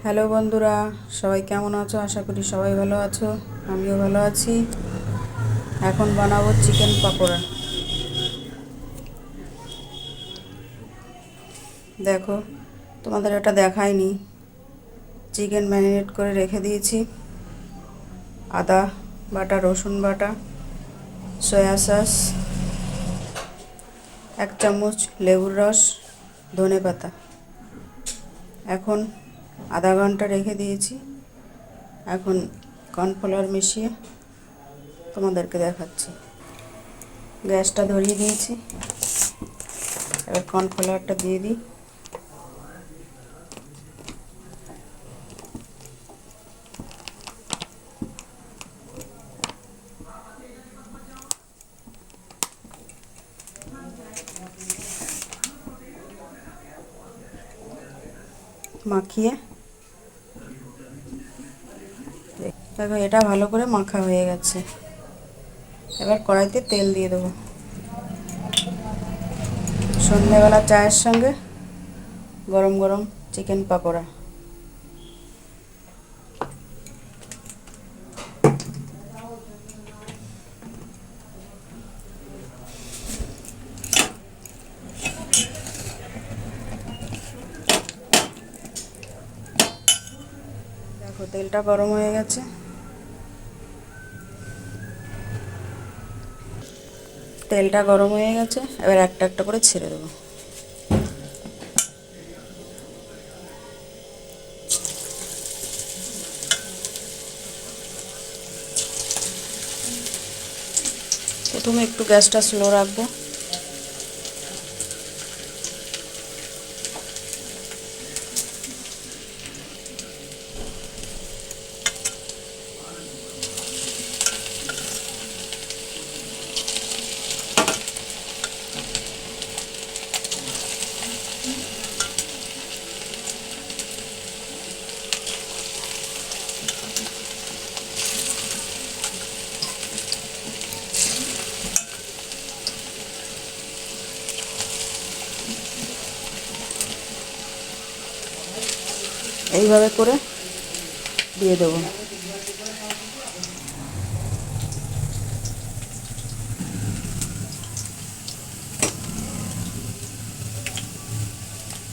Hello বন্ধুরা, সবাই কেমন আছো? আশা করি সবাই ভালো আছো। আমিও ভালো আছি। এখন বানাবো চিকেন পকোড়া। দেখো, তোমাদের এটা দেখাইনি। চিকেন ম্যারিনেট করে রেখে দিয়েছি। আদা বাটা, রসুন বাটা, সয়া সস, 1 চামচ লেবুর রস, ধনে পাতা। এখন আধা ঘন্টা রেখে দিয়েছি। এখন কর্নফ্লাওয়ার মিশিয়ে তোমাদেরকে দেখাচ্ছি। গ্যাসটা ধরিয়ে দিয়েছি। এবার কর্নফ্লাওয়ারটা দিয়ে দিই। মাখিয়ে দেখো, এটা ভালো করে মাখা হয়ে গেছে। এবার কড়াইতে তেল দিয়ে দেবো। সন্ধ্যেবেলা চায়ের সঙ্গে গরম গরম চিকেন পকোড়া। দেখো, তেলটা গরম হয়ে গেছে। তেলটা গরম হয়ে গেছে, এবার একটা একটা করে ছেড়ে দেবো। প্রথমে একটু গ্যাসটা স্লো রাখবো। এইভাবে করে দিয়ে দেবো।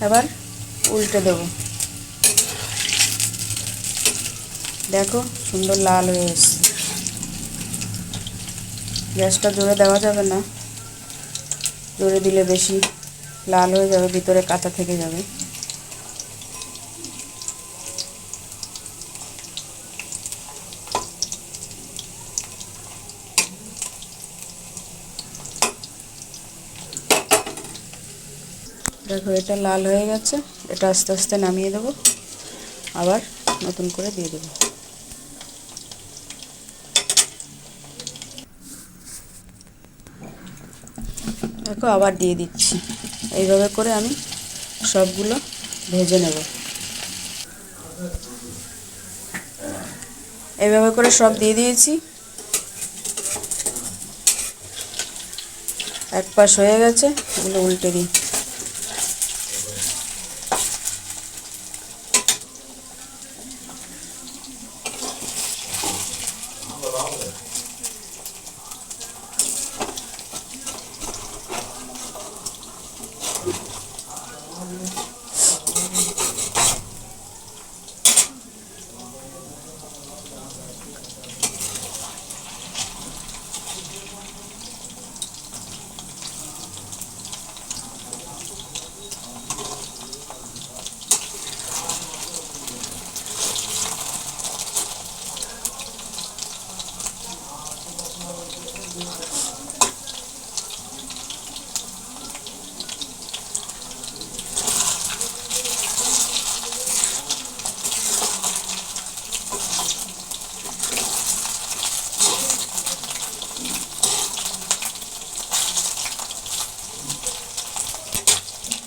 এবার উল্টে দেবো। দেখো, সুন্দর লাল হয়ে এসছে। গ্যাসটা জোরে দেওয়া যাবে না, জোরে দিলে বেশি লাল হয়ে যাবে, ভিতরে কাঁচা থেকে যাবে। দেখো, এটা লাল হয়ে গেছে। এটা আস্তে আস্তে নামিয়ে দেবো, আবার নতুন করে দিয়ে দেবো। দেখো, আবার দিয়ে দিচ্ছি। এইভাবে করে আমি সবগুলো ভেজে নেব। এইভাবে করে সব দিয়ে দিয়েছি। এক পাশ হয়ে গেছে, এগুলো উল্টে দিই।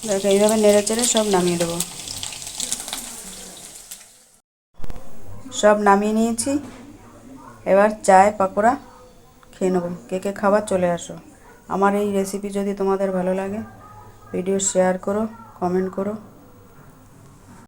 দেখো, এইভাবে নেড়ে চেড়ে সব নামিয়ে দেবো। সব নামিয়ে নিয়েছি। এবার চায় পকোড়া খেয়ে নেবো। কে কে খাবার চলে আসো। আমার এই রেসিপি যদি তোমাদের ভালো লাগে, ভিডিও শেয়ার করো, কমেন্ট করো।